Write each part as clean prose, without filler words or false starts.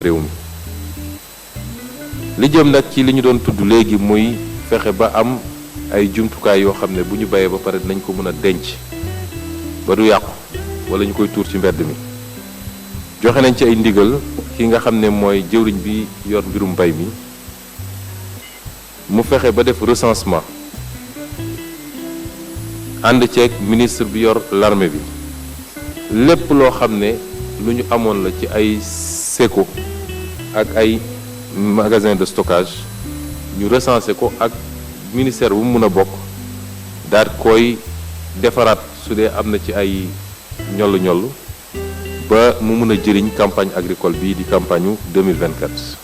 réew mi. li jëm nag ci li ñu doon tudd léegi muy fexe ba am ay jumtukaay yoo xam ne bu ñu bayee ba pare dinañ ko mën a denc ba du yàqu wala ñu koy tuur ci mbedd mi. joxe nañ ci ay ndigal ki nga xam ne mooy jëwriñ bi yor mbirum mbay mi mu fexe ba def recensement ànd ceeg ministre bi yor l'armée bi lépp loo xam ne lu ñu amoon la ci ay séco ak ay magasin de stockage ñu recensé ko ak ministère bu mu mën a bokk daal koy defaraat su dee am na ci ay ñollu-ñollu ba mu mën a jëriñ campagne agricole bii di campagne 2024.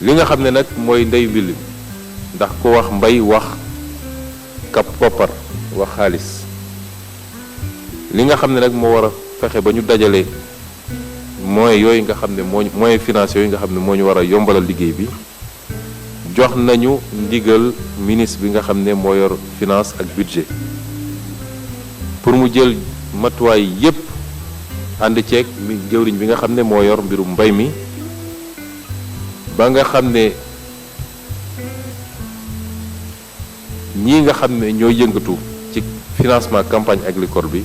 li nga xam ne nag mooy ndey mbil ndax ko wax mbay wax kap koppar wax xaalis li nga xam ne nag moo war a fexe ba ñu dajale moyens yooyu nga xam ne moyens financiers yooyu nga xam ne moo ñu war a yombalal liggéey bi jox nañu ndigal ministre bi nga xam ne moo yor finance ak budget pour mu jël matuwaay yépp ànd ceeg mi jëwriñ bi nga xam ne moo yor mbirum mbay mi ba nga xam ne ñii nga xam ne ñoo yëngatu ci financement campagne agricole bi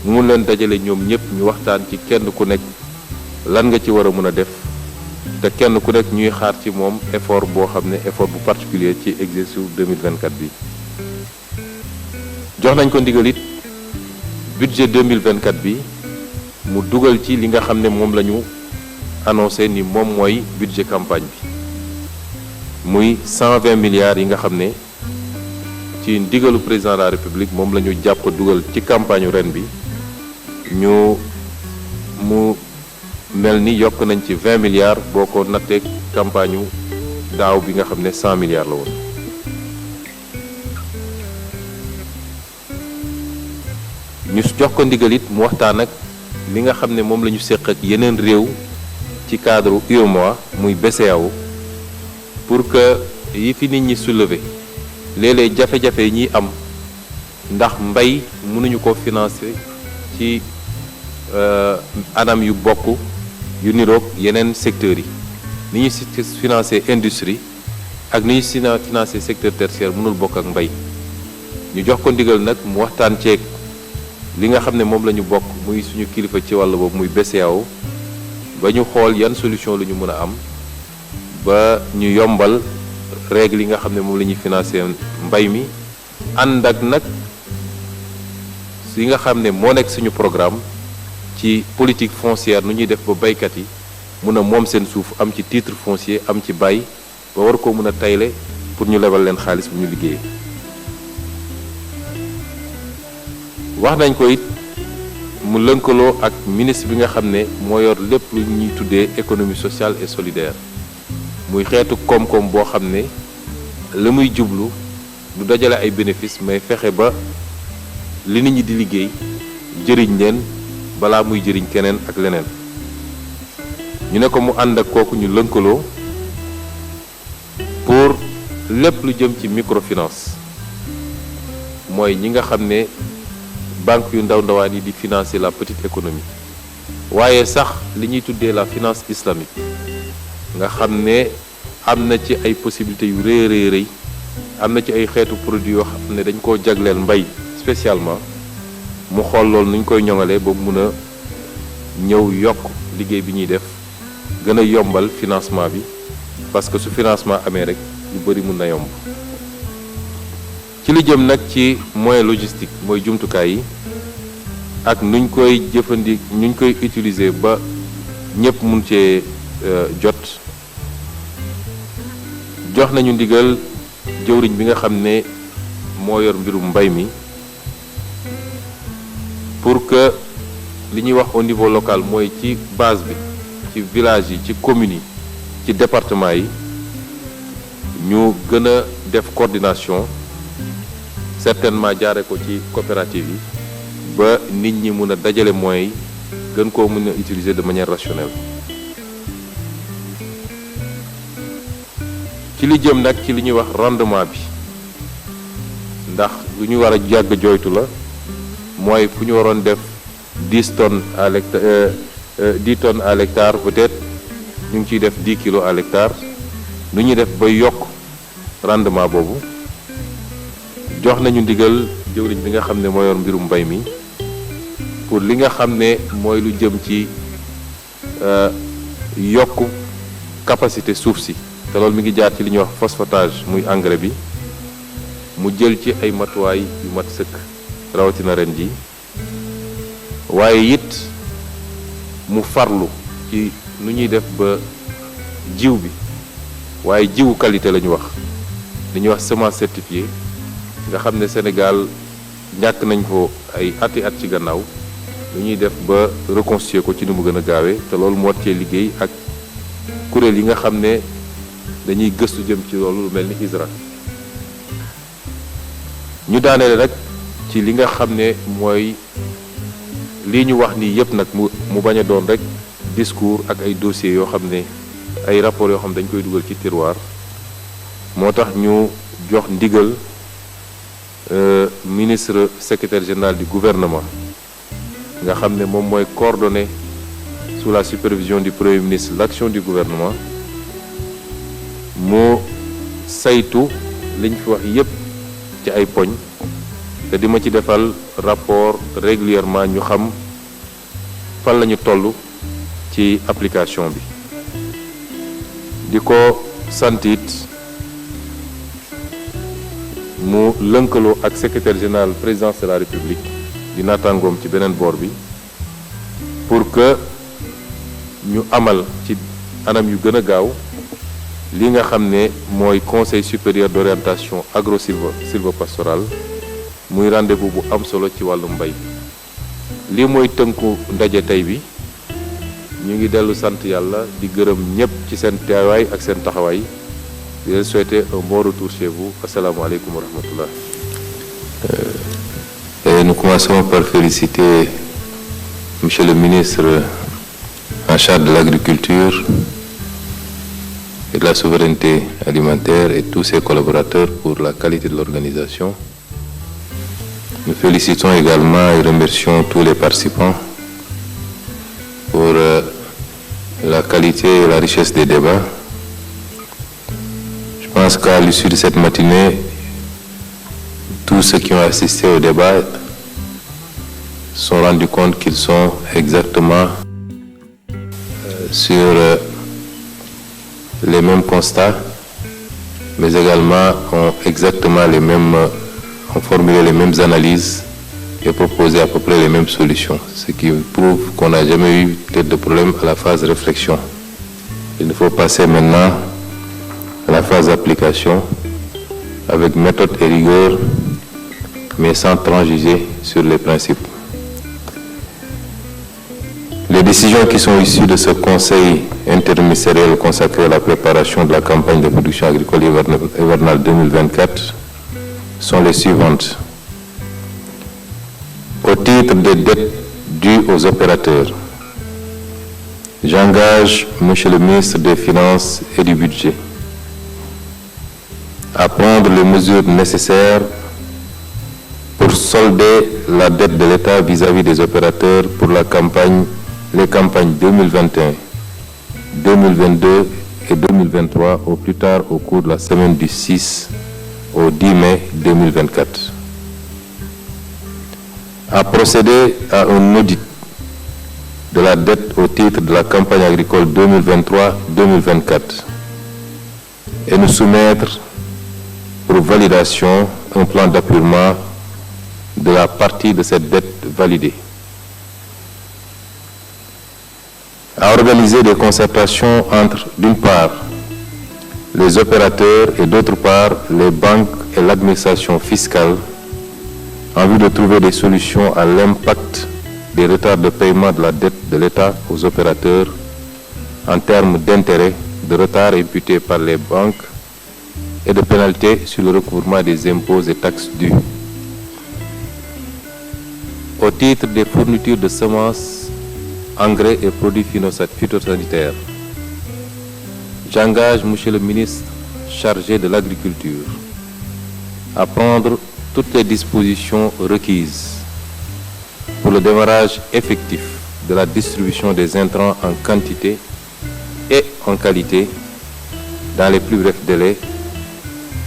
mu mun leen dajale ñoom ñëpp ñu waxtaan ci kenn ku nekk lan nga ci war a mën a def te kenn ku nekk ñuy xaar ci moom effort boo xam ne effort bu particulier ci exercice 2024 bi. jox nañ ko ndigal it budget 2024 bi mu dugal ci li nga xam ne moom la ñu annoncé ni moom mooy budget campagne bi muy 120 milliards yi nga xam ne ci ndigalu président de la république moom la ñu jàpp dugal ci campagne ren bi mu mel ni yokk nañ ci 20 milliards boo ko nattee campagne daaw bi nga xam ne 100 milliards la woon. ñu jox ko ndigal it mu waxtaan ak li nga xam ne moom la ñu séq ak yeneen réew ci cadre UEMOA muy BCEAO pour que yi fi nit ñi soulever léeg-léeg jafe-jafe yi ñuy am ndax mbay mënuñu ko financer ci anam yu bokk yu niroog yeneen secteurs yi ni ñuy financer industrie ak ni ñuy financer secteur tertiaire mënul bokk ak mbay. ñu jox ko ndigal nag mu waxtaan ceeg li nga xam ne moom la ñu bokk muy suñu kilifa ci wàll boobu muy BCEAO ba ñu xool yan solution la ñu mën a am ba ñu yombal règle yi nga xam ne moom la ñuy financer mbay mi ànd ak nag yi nga xam ne moo nekk suñu programme ci politique foncière nu ñuy def ba baykat yi mun a moom seen suuf am ci titre foncier am ci bay ba war koo mën a tayle pour ñu lebal leen xaalis bu ñu liggéeyee. wax nañ ko it mu lënkaloo ak ministre bi nga xam ne moo yor lépp lu ñuy tuddee économie sociale et solidaire muy xeetu koom-koom boo xam ne la muy jublu du dajale ay bénéfices mais fexe ba li nit ñi di liggéey jëriñ leen balaa muy jëriñ keneen ak leneen. ñu ne ko mu ànd ak kooku ñu lënkaloo pour lépp lu jëm ci microfinance mooy ñi nga xam ne banque yu ndaw ndawaan yi di financer la petite économie waaye sax li ñuy tuddee la finance islamique nga xam ne am na ci ay possibilités yu rëy rëy am na ci ay xeetu produits yoo xam ne dañ koo jagleel mbay spécialement mu xool loolu nuñ koy ñoŋalee ba mun a ñëw yokk liggéey bi ñuy def gën a yombal financement bi parce que su financement amee rek yu bari mun na yomb. ci li jëm nag ci moyen logistique mooy jumtukaay yi ak nuñ koy nuñ koy utiliser ba ñëpp mun cee jot jox nañu ndigal jëwriñ bi nga xam ne moo yor mbirum mbay mi pour que li ñuy wax au niveau local mooy ci base bi ci village yi ci communes yi ci département yi ñu gën a def coordination certainement jaare ko ci coopérative yi ba nit ñi mun a dajale moyens yi gën koo mën a utiliser de manière rationnelle. ci li jëm nag ci li ñuy wax rendement bi ndax lu ñu war a jàgg jooytu la mooy fu ñu waroon def 10 tonnes à l'hectare 10 tonnes à l'hectare peut-être ñu ngi ciy def 10 kilos à l'hectare nu ñuy def ba yokk rendement boobu jox nañu ndigal jëwriñ bi nga xam ne moo yor mbirum mbay mi pour li nga xam ne mooy lu jëm ci yokk capacité suuf si te loolu mi ngi jaar ci li ñuy wax phosphatage muy engrais bi mu jël ci ay matuwaay yu mat sëkk rawatina ren ji waaye it mu farlu ci nu ñuy def ba jiw bi waaye jiwu qualité la ñu wax li ñuy wax semence certifiée nga xam ne Sénégal ñàkk nañ ko ay ati at ci gannaaw lu ñuy def ba reconstituer ko ci ni mu gën a gaawee te loolu mu war cee liggéey ak kuréel yi nga xam ne dañuy gëstu jëm ci loolu lu mel ni ISRA ñu daaneele nag ci li nga xam ne mooy lii ñu wax nii yëpp nag mu bañ a doon rek discours ak ay dossiers yoo xam ne ay rapports yoo xam ne dañ koy dugal ci tiroir moo tax ñu jox ndigal ministre secrétaire général du gouvernement nga xam ne moom mooy coordonner sous la supervision du premier ministre l'action du gouvernement mu saytu liñ fi wax yépp ci ay poñ te di ma ci defal rapport régulièrement ñu xam fan la ñu toll ci application bi di ko sant it mu lënkaloo ak secrétaire général présidence de la république di naataangoom ci beneen boor bi pour que ñu amal ci anam yu gën a gaaw li nga xam ne mooy conseil supérieur d'orientation agro-sylvo-pastorale muy rendez-vous bu am solo ci wàllu mbay lii mooy tënku ndaje tey bi ñu ngi dellu sant yàlla di gërëm ñépp ci seen teewaay ak seen taxawaay di leen souhaiter un bon retour chez vous asalaamaaleykum wa rahmatullah. Nous commençons par féliciter Monsieur le ministre en charge de l'agriculture et de la souveraineté alimentaire et tous ses collaborateurs pour la qualité de l'organisation. Nous félicitons également et remercions tous les participants pour la qualité et la richesse des débats. Je pense qu'à l'issue de cette matinée, tous ceux qui ont assisté au débat se sont rendus compte qu'ils sont exactement sur les mêmes constats, mais également ont formulé les mêmes analyses et proposé à peu près les mêmes solutions, ce qui prouve qu'on n'a jamais eu peut-être de problème à la phase de réflexion. Il faut passer maintenant à la phase d'application avec méthode et rigueur, mais sans transiger sur les principes. Les décisions qui sont issues de ce conseil interministériel consacré à la préparation de la campagne de production agricole hivernale 2024 sont les suivantes. Au titre des dettes dues aux opérateurs, j'engage Monsieur le ministre des Finances et du Budget à prendre les mesures nécessaires pour solder la dette de l'État vis-à-vis des opérateurs pour les campagnes 2021, 2022 et 2023 au plus tard au cours de la semaine du 6 au 10 mai 2024. À procéder à un audit de la dette au titre de la campagne agricole 2023-2024 et nous soumettre pour validation un plan d'apurement de la partie de cette dette validée. À organiser des concertations entre, d'une part, les opérateurs et d'autre part, les banques et l'administration fiscale en vue de trouver des solutions à l'impact des retards de paiement de la dette de l'État aux opérateurs en termes d'intérêts, de retards imputés par les banques et de pénalités sur le recouvrement des impôts et taxes dus. Au titre des fournitures de semences, engrais et produits phytosanitaires, j'engage Monsieur le ministre chargé de l'Agriculture à prendre toutes les dispositions requises pour le démarrage effectif de la distribution des intrants en quantité et en qualité dans les plus brefs délais,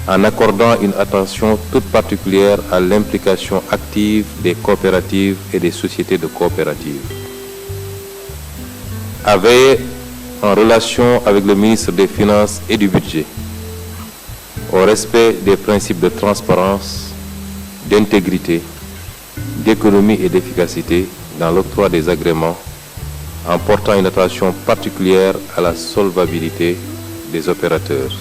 en accordant une attention toute particulière à l'implication active des coopératives et des sociétés de coopératives. À veiller en relation avec le ministre des Finances et du Budget au respect des principes de transparence, d'intégrité, d'économie et d'efficacité dans l'octroi des agréments, en portant une attention particulière à la solvabilité des opérateurs.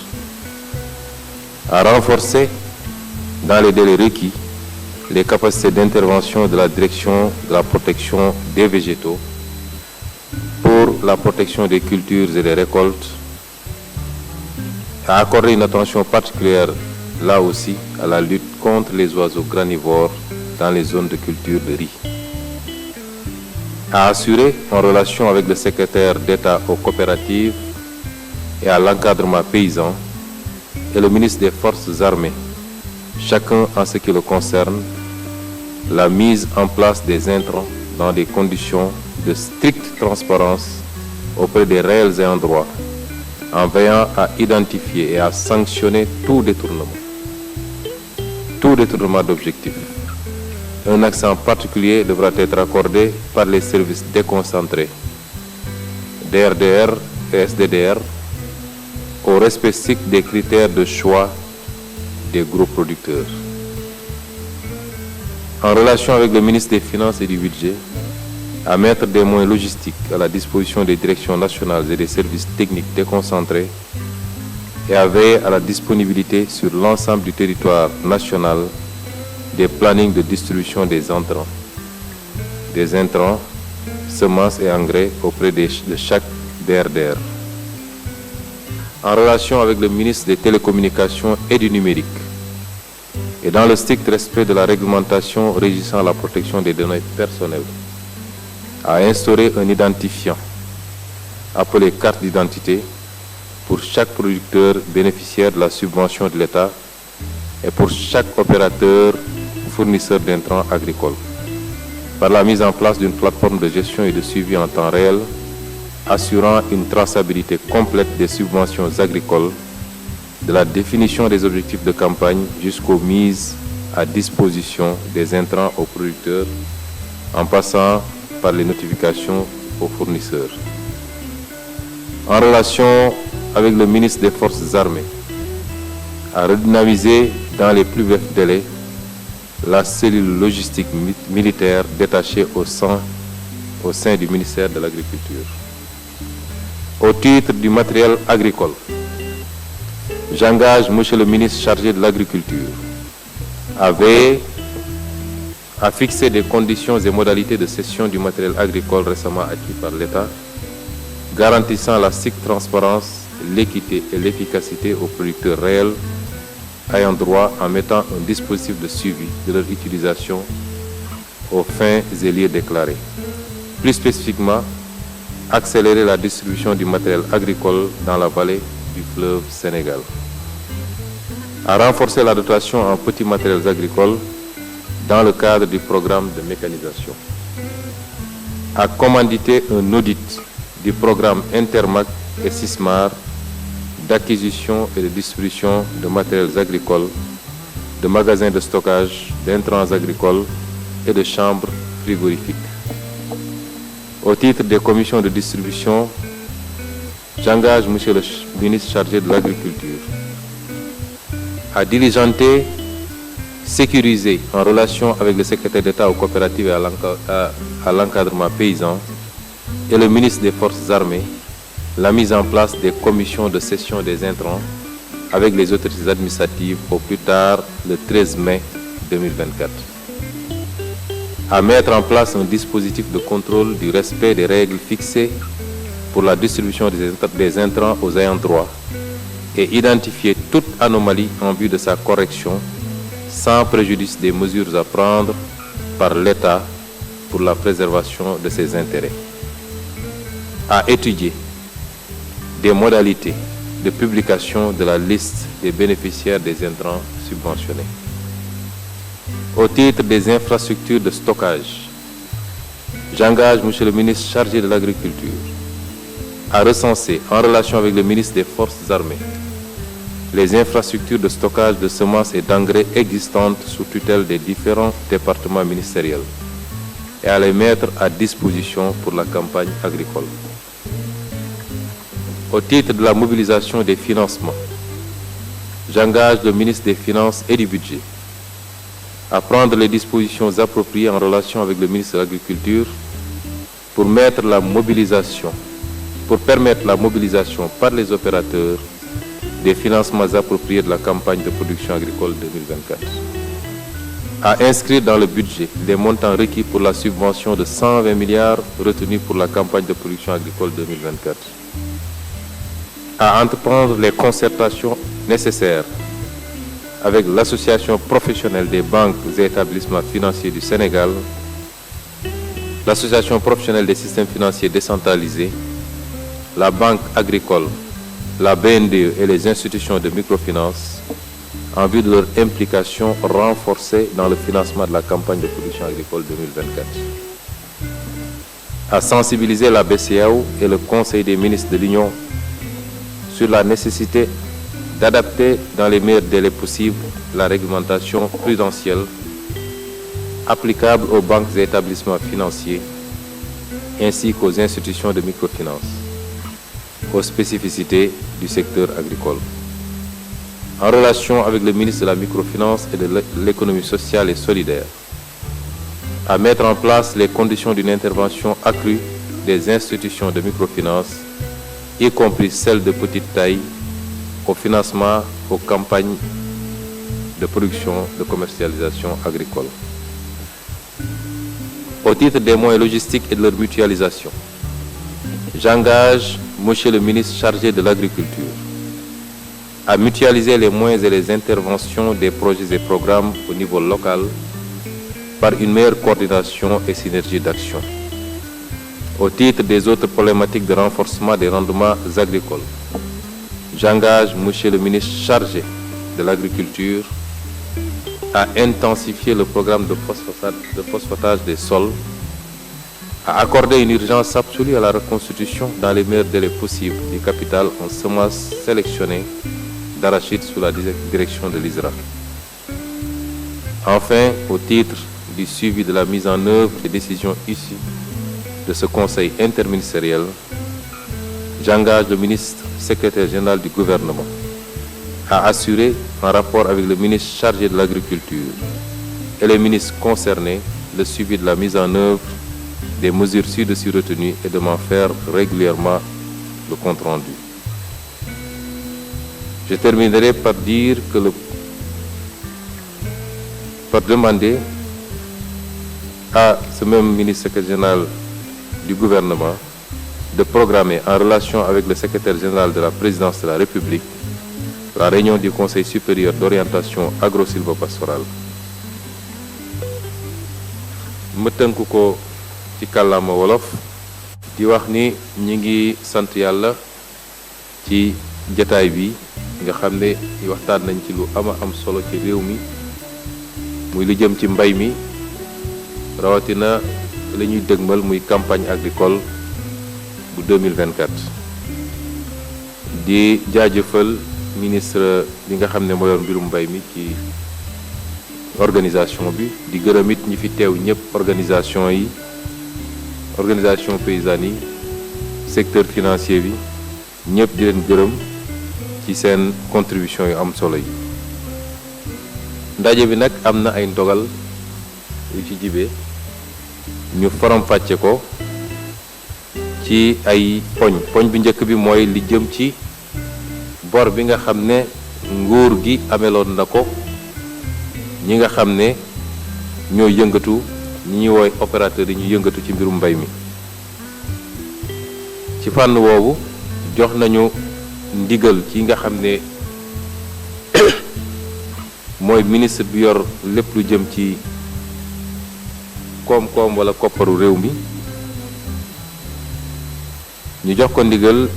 À renforcer, dans les délais requis, les capacités d'intervention de la direction de la protection des végétaux pour la protection des cultures et des récoltes, à accorder une attention particulière, là aussi, à la lutte contre les oiseaux granivores dans les zones de culture de riz. À assurer, en relation avec le secrétaire d'État aux coopératives et à l'encadrement paysan et le ministre des Forces armées, chacun en ce qui le concerne, la mise en place des intrants dans des conditions de stricte transparence auprès des réels ayants droit, en veillant à identifier et à sanctionner tout détournement d'objectifs. Un accent particulier devra être accordé par les services déconcentrés, DRDR et SDDR, au respect strict des critères de choix des groupes producteurs. En relation avec le ministre des Finances et du Budget, à mettre des moyens logistiques à la disposition des directions nationales et des services techniques déconcentrés et à veiller à la disponibilité sur l'ensemble du territoire national des plannings de distribution des intrants, semences et engrais auprès de chaque DRDR. En relation avec le ministre des Télécommunications et du Numérique, et dans le strict respect de la réglementation régissant la protection des données personnelles, à instaurer un identifiant appelé carte d'identité pour chaque producteur bénéficiaire de la subvention de l'État et pour chaque opérateur fournisseur d'intrants agricoles, par la mise en place d'une plateforme de gestion et de suivi en temps réel, assurant une traçabilité complète des subventions agricoles, de la définition des objectifs de campagne jusqu'aux mises à disposition des intrants aux producteurs, en passant par les notifications aux fournisseurs. En relation avec le ministre des Forces armées, à redynamiser dans les plus brefs délais la cellule logistique militaire détachée au sein du ministère de l'Agriculture. Au titre du matériel agricole, j'engage Monsieur le ministre chargé de l'Agriculture à veiller à fixer des conditions et modalités de cession du matériel agricole récemment acquis par l'État, garantissant la stricte transparence, l'équité et l'efficacité aux producteurs réels ayant droit en mettant un dispositif de suivi de leur utilisation aux fins et lieux déclarés. Plus spécifiquement, accélérer la distribution du matériel agricole dans la vallée du fleuve Sénégal. À renforcer la dotation en petits matériels agricoles dans le cadre du programme de mécanisation. À commanditer un audit du programme Intermac et Sismar d'acquisition et de distribution de matériels agricoles, de magasins de stockage, d'intrants agricoles et de chambres frigorifiques. Au titre des commissions de distribution, j'engage Monsieur le ministre chargé de l'Agriculture à diligenter, sécuriser en relation avec le secrétaire d'État aux coopératives et à l'encadrement paysan et le ministre des Forces armées la mise en place des commissions de cession des intrants avec les autorités administratives au plus tard le 13 mai 2024. À mettre en place un dispositif de contrôle du respect des règles fixées pour la distribution des intrants aux ayants droit et identifier toute anomalie en vue de sa correction sans préjudice des mesures à prendre par l'État pour la préservation de ses intérêts. À étudier des modalités de publication de la liste des bénéficiaires des intrants subventionnés. Au titre des infrastructures de stockage, J'engage Monsieur le ministre chargé de l'Agriculture à recenser, en relation avec le ministre des Forces armées, les infrastructures de stockage de semences et d'engrais existantes sous tutelle des différents départements ministériels et à les mettre à disposition pour la campagne agricole. Au titre de la mobilisation des financements, j'engage le ministre des Finances et du Budget à prendre les dispositions appropriées en relation avec le ministre de l'Agriculture pour permettre la mobilisation par les opérateurs des financements appropriés de la campagne de production agricole 2024. À inscrire dans le budget les montants requis pour la subvention de 120 milliards retenus pour la campagne de production agricole 2024. À entreprendre les concertations nécessaires avec l'Association professionnelle des banques et établissements financiers du Sénégal, l'Association professionnelle des systèmes financiers décentralisés, la Banque agricole, la BNDE et les institutions de microfinance en vue de leur implication renforcée dans le financement de la campagne de production agricole 2024. À sensibiliser la BCEAO et le Conseil des ministres de l'Union sur la nécessité d'adapter dans les meilleurs délais possibles la réglementation prudentielle applicable aux banques et établissements financiers ainsi qu'aux institutions de microfinance, aux spécificités du secteur agricole. En relation avec le ministre de la Microfinance et de l'économie sociale et solidaire, à mettre en place les conditions d'une intervention accrue des institutions de microfinance, y compris celles de petite taille, au financement aux campagnes de production de commercialisation agricole. Au titre des moyens logistiques et de leur mutualisation, j'engage Monsieur le ministre chargé de l'Agriculture à mutualiser les moyens et les interventions des projets et programmes au niveau local par une meilleure coordination et synergie d'action. Au titre des autres problématiques de renforcement des rendements agricoles, j'engage Monsieur le ministre chargé de l'Agriculture à intensifier le programme de phosphatage des sols, à accorder une urgence absolue à la reconstitution dans les meilleurs délais possibles du capital en semences sélectionnées d'arachide sous la direction de l'ISRA. Enfin, au titre du suivi de la mise en œuvre des décisions issues de ce Conseil interministériel, j'engage le ministre secrétaire général du gouvernement à assurer, en rapport avec le ministre chargé de l'Agriculture et les ministres concernés, le suivi de la mise en œuvre des mesures ci-dessus retenues et de m'en faire régulièrement le compte-rendu. Je terminerai par demander à ce même ministre secrétaire général du gouvernement de programmer, en relation avec le secrétaire général de la présidence de la République, la réunion du Conseil supérieur d'orientation agro-sylvo-pastorale. ma tënk ko ci kàllaama wolof di wax ni ñi ngi sant yàlla ci jataay bi nga xam ne waxtaan nañ ci lu ama am solo ci réew mi muy lu jëm ci mbay mi rawatina la ñuy dëgmal muy campagne agricole bu 2024 di jaajëfal ministre bi nga xam ne moo yor mbirum mbay mi ci organisation bi di gërëm it ñi fi teew ñëpp organisation paysanne yi secteur financier bi ñëpp di leen gërëm ci seen contribution yu am solo yi ndaje bi nag am na ay ndogal yu ci jibee ñu faram-fàcce ko ci ay poñ bi njëkk bi mooy li jëm ci bor bi nga xam ne nguur gi ameloon na ko ñi nga xam ne ñoo yëngatu ñi ñuy wooy opérateur yi ñu yëngatu ci mbirum mbay mi ci fànn woowu jox nañu ndigal ci nga xam ne mooy ministre bi yor lépp lu jëm ci koom-koom wala kopparu réew mi ñu jox ko ndigal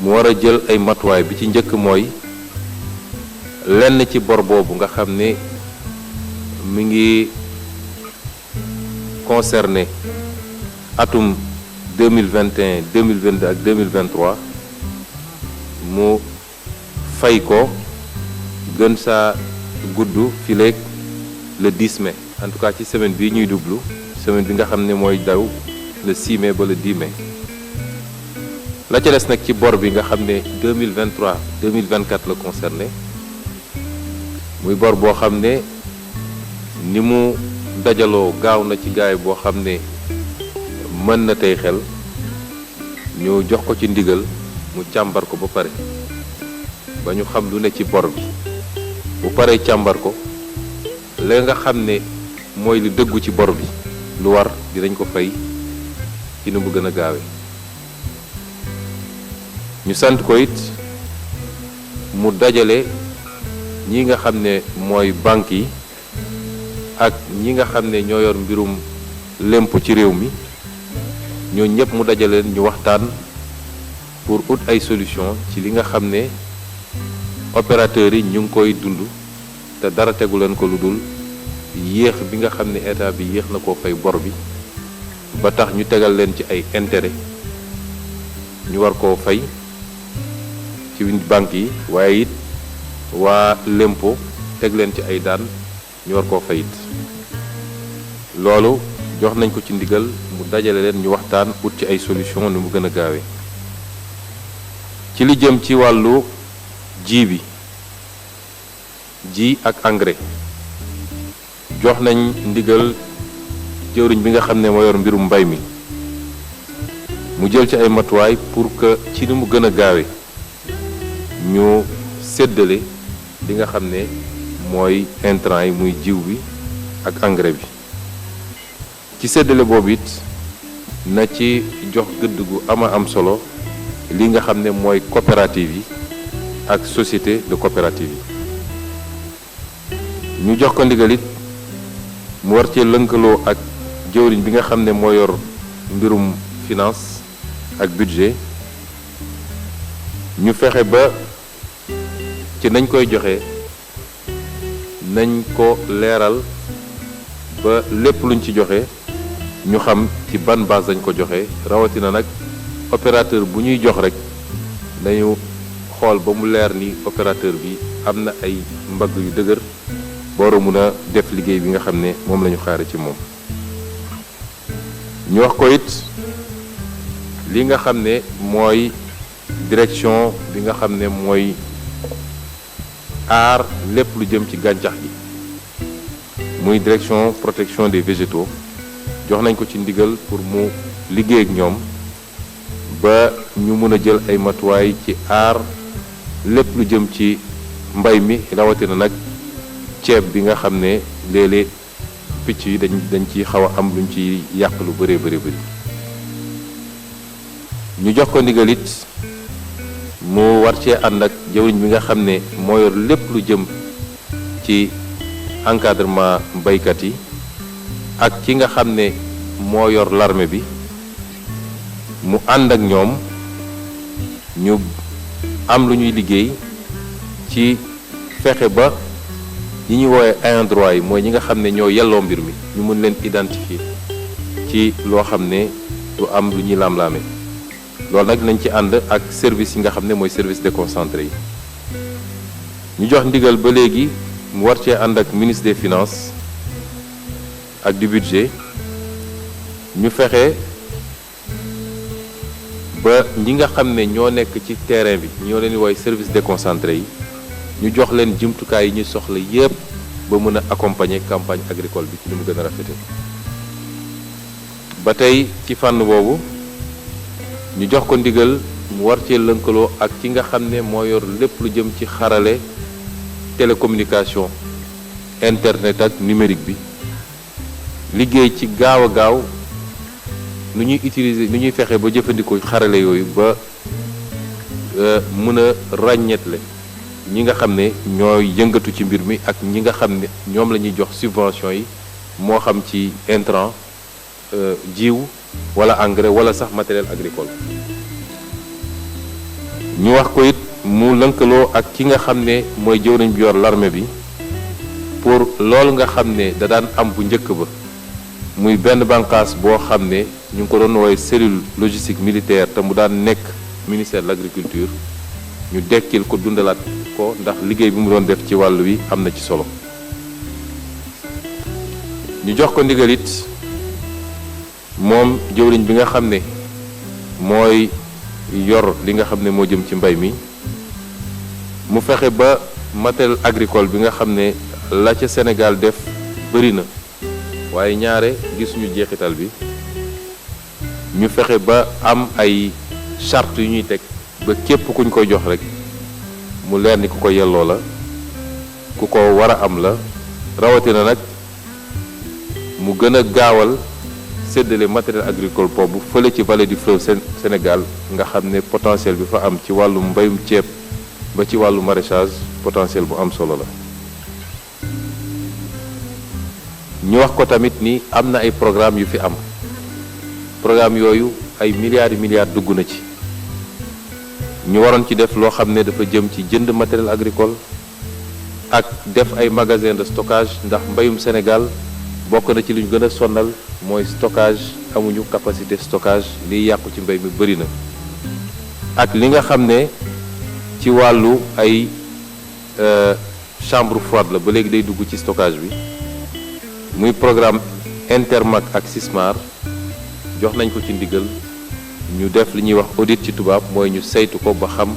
mu war a jël ay matuwaay bi ci njëkk mooy lenn ci bor boobu nga xam ne mi ngi concerné atum 2021 2022 ak 2023 mu fay ko gën saa gudd fileeg le 10 mai en tout cas ci semaine bii ñuy dublu semaine bi nga xam ne mooy daw le 6 mai ba le 10 mai la ca des nag ci bor bi nga xam ne 2023 2024 la concerné muy bor boo xam ne ni mu dajaloo gaaw na ci gaay boo xam ne mën na tey xel ñu jox ko ci ndigal mu càmbar ko ba pare ba ñu xam lu ne ci bor bi bu paree càmbar ko la nga xam ne mooy li dëggu ci bor bi lu war dinañ ko fay ci nu mu gën a gaawee ñu sant ko it mu dajale ñi nga xam ne mooy banque yi ak ñi nga xam ne ñoo yor mbirum lémp ci réew mi ñoo ñëpp mu dajale ñu waxtaan pour ut ay solution ci li nga xam ne opérateurs yi ñu ngi koy dund te dara tegu leen ko lu dul yéex bi nga xam ne état bi yéex na koo fay bor bi ba tax ñu tegal leen ci ay intérêt ñu war koo fay ci banque yi waaye it waa lempo teg leen ci ay daan ñu war koo fay it loolu jox nañ ko ci ndigal mu dajale leen ñu waxtaan ut ci ay solution nu mu gën a gaawee ci li jëm ci wàllu ji ak engrais jox nañ ndigal jëwriñ bi nga xam ne moo yor mbirum mbay mi mu jël ci ay matuwaay pour que ci ni mu gën a gaawe ñu séddale li nga xam ne mooy intrant yi muy jiw bi ak engrais bi ci séddale boobu it na ci jox gëdd gu am solo li nga xam ne mooy coopérative yi ak société de coopérative yi ñu jox ko ndigal it mu war cee lënkaloo ak jëwriñ bi nga xam ne moo yor mbirum finance ak budget ñu fexe ba ci nañ koy joxe nañ ko leeral ba lépp luñ ci joxe ñu xam ci ban base dañ ko joxe rawatina nag opérateur bu ñuy jox rek dañu xool ba mu leer ni opérateur bi am na ay mbagg yu dëgër booru mun a def liggéey bi nga xam ne moom la ñu xaare ci moom ñu wax ko it li nga xam ne mooy direction bi nga xam ne mooy aar lépp lu jëm ci gàncax gi muy direction protection des végétaux jox nañ ko ci ndigal pour mu liggéey ak ñoom ba ñu mën a jël ay matuwaay ci aar lépp lu jëm ci mbay mi rawatina nag ceeb bi nga xam ne léeg-léeg picc yi dañ ci xaw a am luñ ci yàq lu bëree bëri ñu jox ko ndigal it mu war cee ànd ak jëwriñ bi nga xam ne moo yor lépp lu jëm ci encadrement baykat yi ak ki nga xam ne moo yor l'armée bi mu ànd ak ñoom ñu am lu ñuy liggéey ci fexe ba ñi ñuy woowee ayants droit yi mooy ñi nga xam ne ñoo yelloo mbir mi ñu mën leen identifier ci loo xam ne du am lu ñuy laam-laame loolu nag nañ ci ànd ak service yi nga xam ne mooy service déconcentré yi ñu jox ndigal ba léegi mu war cee ànd ak ministre des finances ak du budget ñu fexe ba ñi nga xam ne ñoo nekk ci terrain bi ñoo leen di woowee service déconcentré yi ñu jox leen jumtukaay yi ñu soxla yépp ba mën a accompagner campagne agricole bi ci ni mu gën a rafete ba tey ci fànn boobu ñu jox ko ndigal mu war cee lënkaloo ak ki nga xam ne moo yor lépp lu jëm ci xarale télécommunication internet ak numérique bi liggéey ci gaaw a gaaw nu ñuy utiliser nu ñuy fexe ba jëfandikoo xarale yooyu ba mën a ràññeetle ñi nga xam ne ñooy yëngatu ci mbir mi ak ñi nga xam ne ñoom la ñuy jox subvention yi moo xam ci intrant jiw wala engrais wala sax matériel agricole ñu wax ko it mu lënkaloo ak ki nga xam ne mooy jëwriñ bi yor l'armée bi pour loolu nga xam ne da daan am bu njëkk ba muy benn bànqaas boo xam ne ñu ngi ko doon woowee cellule logistique militaire te mu daan nekk ministère de l'agriculture ñu dekkil ko dundalaat ko ndax liggéey bi mu doon def ci wàll wi am na ci solo ñu jox ko ndigal it moom jëwriñ bi nga xam ne mooy yor li nga xam ne moo jëm ci mbay mi mu fexe ba matériel agricole bi nga xam ne la ca Sénégal def bëri na waaye ñaare gisuñu jeexital bi ñu fexe ba am ay charte yu ñuy teg ba képp kuñ koy jox rek mu leer ni ku ko yelloo la ku ko war a am la rawatina nag mu gën a gaawal séddale matériel agricole boobu fële ci vallée du fleuve Sénégal nga xam ne potentiel bi fa am ci wàllu mbayum ceeb ba ci wàllu maraîchage potentiel bu am solo la ñu wax ko tamit ni am na ay programme yu fi am programme yooyu ay milliards et milliards dugg na ci ñu waroon ci def loo xam ne dafa jëm ci jënd matériel agricole ak def ay magasin de stockage ndax mbayum Sénégal bokk na ci li ñu gën a sonal mooy stockage amuñu capacité stockage liy yàqu ci mbay mi bëri na ak li nga xam ne ci wàllu ay chambre froide la ba léegi day dugg ci stockage bi muy programme Intermac ak Sismar jox nañ ko ci ndigal ñu def li ñuy wax audit ci tubaab mooy ñu saytu ko ba xam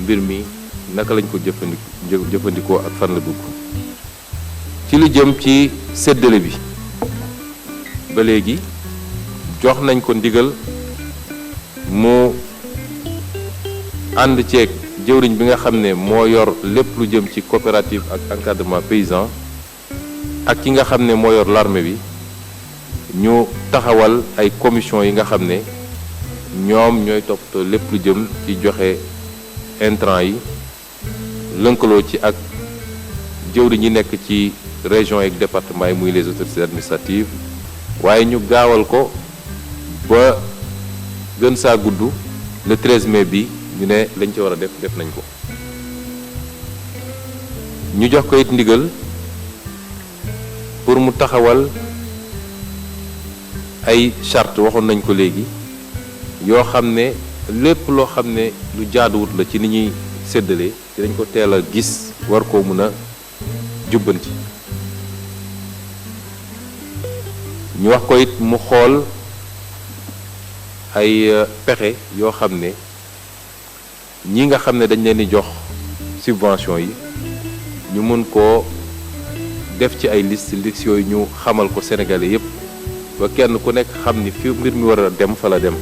mbir mi naka lañ ko jëfandikoo ak fan la dugg ci lu jëm ci séddale bi ba léegi jox nañ ko ndigal mu ànd ceeg jëwriñ bi nga xam ne moo yor lépp lu jëm ci coopérative ak encadrement paysan ak ki nga xam ne moo yor l'armée bi ñu taxawal ay commission yi nga xam ne ñoom ñooy toppatoo lépp lu jëm ci joxe intrant yi lënkaloo ci ak jëwriñ yi nekk ci région ak département yi muy les autorités administratives waaye ñu gaawal ko ba gën saa gudd le 13 mai bi ñu ne lañ ci war a def nañ ko ñu jox ko it ndigal pour mu taxawal ay charte waxoon nañ ko léegi yoo xam ne lépp loo xam ne lu jaaduwut la ci ni ñuy séddale dinañ ko teel a gis war koo mën a jubbanti ñu wax ko it mu xool ay pexe yoo xam ne ñi nga xam ne dañ leen di jox subvention yi ñu mën koo def ci ay liste yooyu ñu xamal ko Sénégalais yépp ba kenn ku nekk xam ni fi mbir mi war a dem fa la dem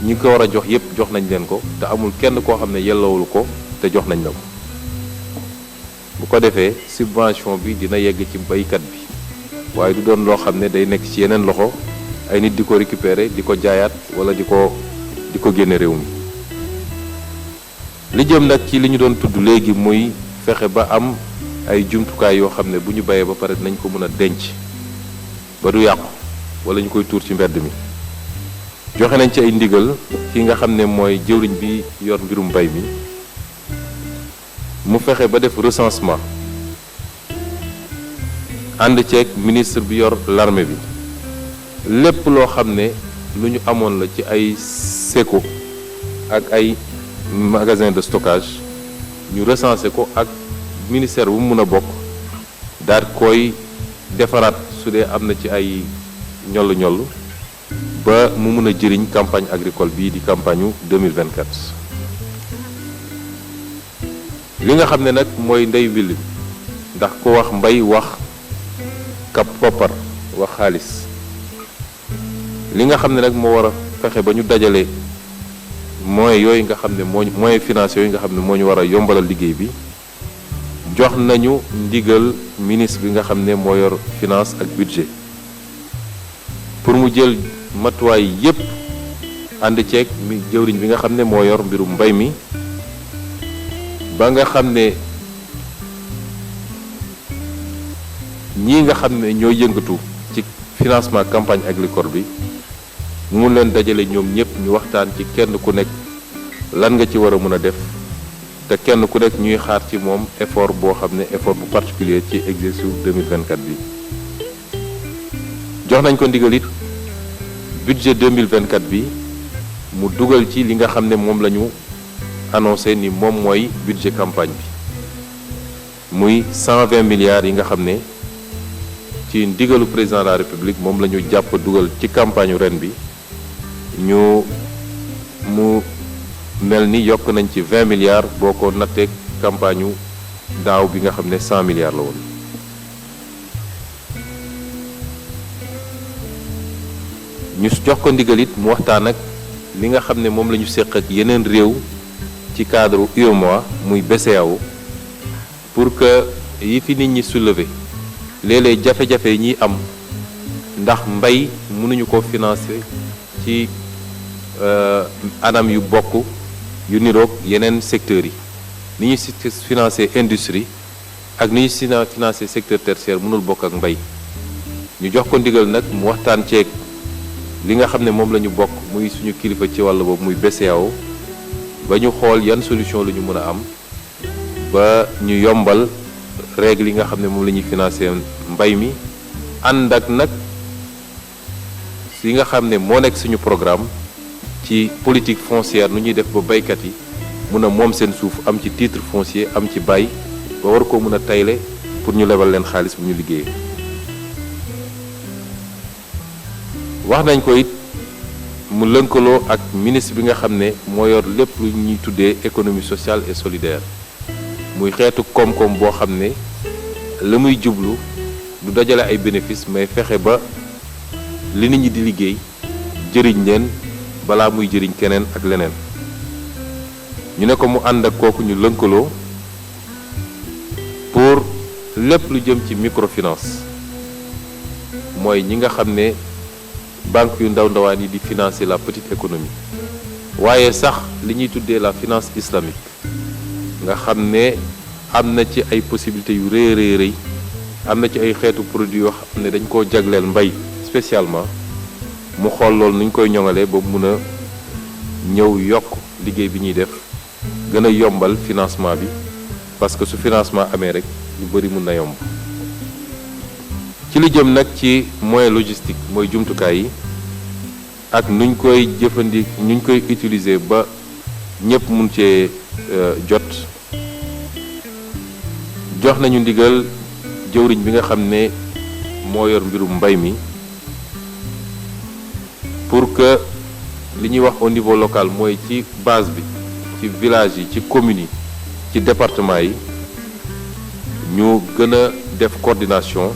ñi ko war a jox yépp jox nañ leen ko te amul kenn koo xam ne yellawul ko te jox nañ la ko bu ko defee subvention bi dina yegg ci baykat bi waaye du doon loo xam ne day nekk ci yeneen loxo ay nit di ko récupérer di ko jaayaat wala di ko génne réew mi li jëm nag ci li ñu doon tudd léegi muy fexe ba am ay jumtukaay yoo xam ne bu ñu bayee ba pare nañ ko mën a denc ba du yàqu wala ñu koy tuur ci mbedd mi joxe nañ ci ay ndigal ki nga xam ne mooy jëwriñ bi yor mbirum mbay mi mu fexe ba def recensement ànd ceeg ministre bi yor l'armée bi lépp loo xam ne lu ñu amoon la ci ay séco ak ay magasin de stockage ñu recensé ko ak ministère bu mu mën a bokk daal koy defaraat su dee am na ci ay ñollu ba mu mën a jëriñ campagne agricole bii di campagne 2024 li nga xam ne nag mooy ndey willi ndax ko wax mbay wax kap poppar wax xaalis li nga xam ne nag moo war a fexe ba ñu dajale moyens yooyu nga xam ne moyens financiers yooyu nga xam ne moo ñu war a yombalal liggéey bi jox nañu ndigal ministre bi nga xam ne moo yor finance ak budget pour mu jël matuwaay yépp ànd ceeg mi jëwriñ bi nga xam ne moo yor mbirum mbay mi ba nga xam ne ñii nga xam ne ñoo yëngatu ci financement campagne agricole bi mu mun leen dajale ñoom ñëpp ñu waxtaan ci kenn ku nekk lan nga ci war a mën a def te kenn ku nekk ñuy xaar ci moom effort boo xam ne effort bu particulier ci exercice 2024 bi jox nañ ko ndigal it budget 2024 bi mu dugal ci li nga xam ne moom la ñu annoncé ni moom mooy budget campagne bi muy 120 milliards yi nga xam ne ci ndigalu président de la république moom la ñu jàpp dugal ci campagne ren bi mu mel ni yokk nañ ci 20 milliards boo ko nattee campagne daaw bi nga xam ne 100 milliards la woon. ñu jox ko ndigal it mu waxtaan ak li nga xam ne moom la ñu séq ak yeneen réew ci cadre UEMOA muy BCEAO pour que yi fi nit ñi soulever léeg-léeg jafe-jafe yi ñuy am ndax mbay mënuñu ko financer ci anam yu bokk yu niroog yeneen secteurs yi ni ñuy financer industrie ak ni ñuy financer secteur tertiaire mënul bokk ak mbay ñu jox ko ndigal nag mu waxtaan ceeg li nga xam ne moom la ñu bokk muy suñu kilifa ci wàll boobu muy BCEAO ba ñu xool yan solution la ñu mën a am ba ñu yombal règle yi nga xam ne moom la ñuy financer mbay mi ànd ak nag li nga xam ne moo nekk suñu programme ci politique foncière nu ñuy def ba baykat yi mun a moom seen suuf am ci titre foncier am ci bay ba war koo mën a tayle pour ñu lebal leen xaalis bu ñu liggéeyee. wax nañ ko it mu lënkaloo ak ministre bi nga xam ne moo yor lépp lu ñuy tuddee économie sociale et solidaire muy xeetu koom-koom boo xam ne la muy jublu du dajale ay bénéfices mais fexe ba li nit ñi di liggéey jëriñ leen balaa muy jëriñ keneen ak leneen ñu ne ko mu ànd ak kooku ñu lënkaloo pour lépp lu jëm ci microfinance mooy ñi nga xam ne banque yu ndaw ndawaan yi di financer la petite économie waaye sax li ñuy tuddee la finance islamique nga xam ne am na ci ay possibilités yu rëy rëy am na ci ay xeetu produits yoo xam ne dañ koo jagleel mbay spécialement mu xool loolu nuñ koy ñoŋalee ba mun a ñëw yokk liggéey bi ñuy def gën a yombal financement bi parce que su financement amee rek lu bari mun na yomb ci li jëm nag ci moyen logistique mooy jumtukaay yi ak nuñ koy nuñ koy utiliser ba ñëpp mun cee jot jox nañu ndigal jëwriñ bi nga xam ne moo yor mbirum mbay mi pour que li ñuy wax au niveau local mooy ci base bi ci village yi ci communes yi ci département yi ñu gën a def coordination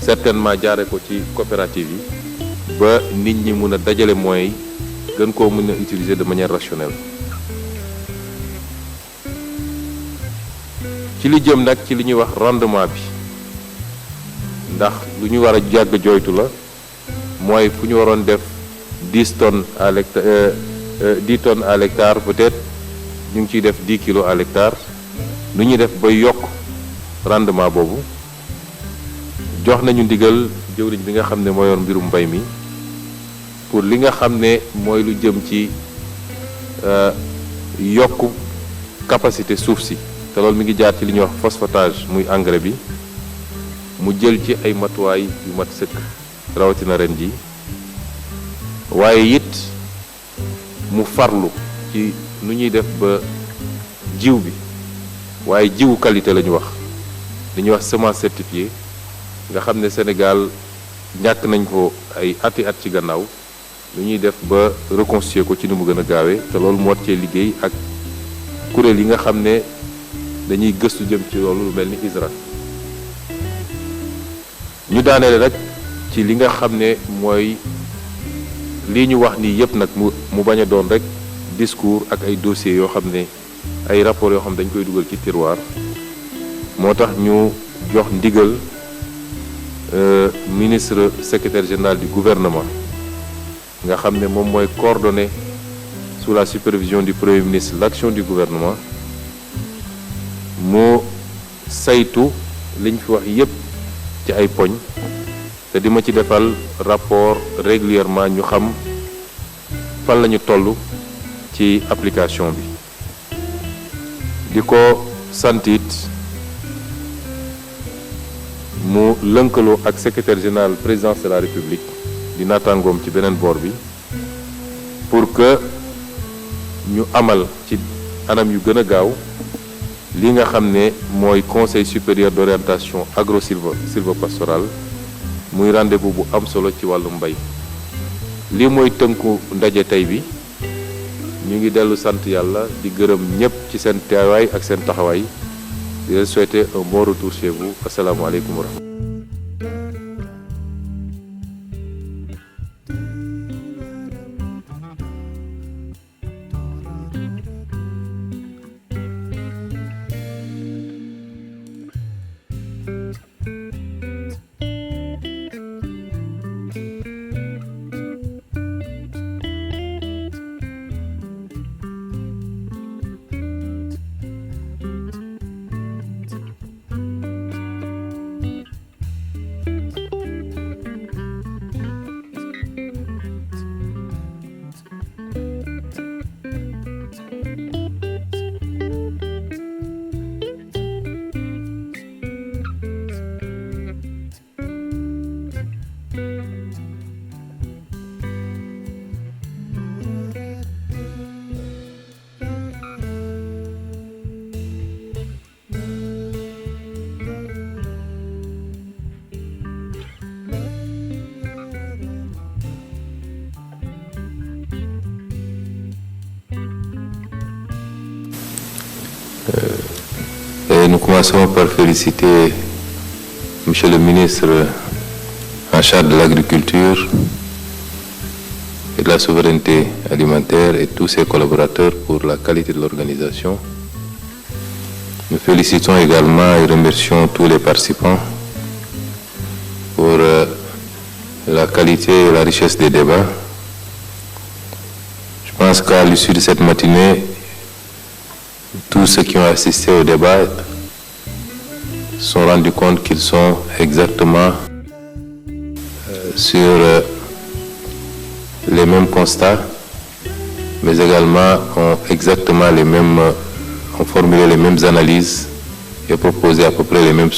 certainement jaare ko ci coopérative yi ba nit ñi mun a dajale moyens yi gën koo mën a utiliser de manière rationnelle ci li jëm nag ci li ñuy wax rendement bi ndax lu ñu war a jàgg jooytu la mooy fu ñu waroon def 10 tonnes à l'hectare 10 tonnes à l'hectare peut-être ñu ngi ciy def 10 kilos à l'hectare nu ñuy def ba yokk rendement boobu jox nañu ndigal jëwriñ bi nga xam ne moo yor mbirum mbay mi pour li nga xam ne mooy lu jëm ci yokk capacité suuf si te loolu mi ngi jaar ci li ñuy wax phosphatage muy engrais bi mu jël ci ay matuwaay yu mat sëkk rawatina ren ji waaye it mu farlu ci nu ñuy def ba jiw bi waaye jiwu qualité la ñu wax li ñuy wax semence certifiée nga xam ne Sénégal ñàkk nañ ko ay ati at ci gannaaw lu ñuy def ba reconstituer ko ci ni mu gën a gaawee te loolu moo cee liggéey ak kuréel yi nga xam ne dañuy gëstu jëm ci loolu lu mel ni ISRA ñu daaneel rek ci li nga xam ne mooy lii ñu wax nii yépp nag mu bañ a doon rek discours ak ay dossiers yoo xam ne ay rapports yoo xam ne dañ koy dugal ci tiroir moo tax ñu jox ndigal ministre secrétaire général du gouvernement nga xam ne moom mooy coordonner sous la supervision du premier ministre l'action du gouvernement mu saytu liñ fi wax yépp ci ay poñ te di ma ci defal rapport régulièrement ñu xam fan la ñu toll ci application bi di ko sant it mu lënkaloo ak secrétaire général présidence de la République di naataangoom ci beneen boor bi pour que ñu amal ci anam yu gën a gaaw li nga xam ne mooy conseil supérieur d'orientation agro-sylvo-pastorale muy rendez-vous bu am solo ci wàllu mbay. lii mooy tënku ndaje tey bi ñu ngi dellu sant yàlla di gërëm ñëpp ci seen teewaay ak seen taxawaay di leen souhaiter un bon retour chez vous. Asalaamaaleykum wa rahmatulah. Et nous commençons par féliciter Monsieur le ministre en charge de l'agriculture et de la souveraineté alimentaire et tous ses collaborateurs pour la qualité de l'organisation. Nous félicitons également et remercions tous les participants pour la qualité et la richesse des débats. Je pense qu'à l'issue de cette matinée, tous ceux qui ont assisté au débat se sont rendus compte qu'ils sont exactement sur les mêmes constats, mais également ont formulé les mêmes analyses et proposé à peu près les mêmes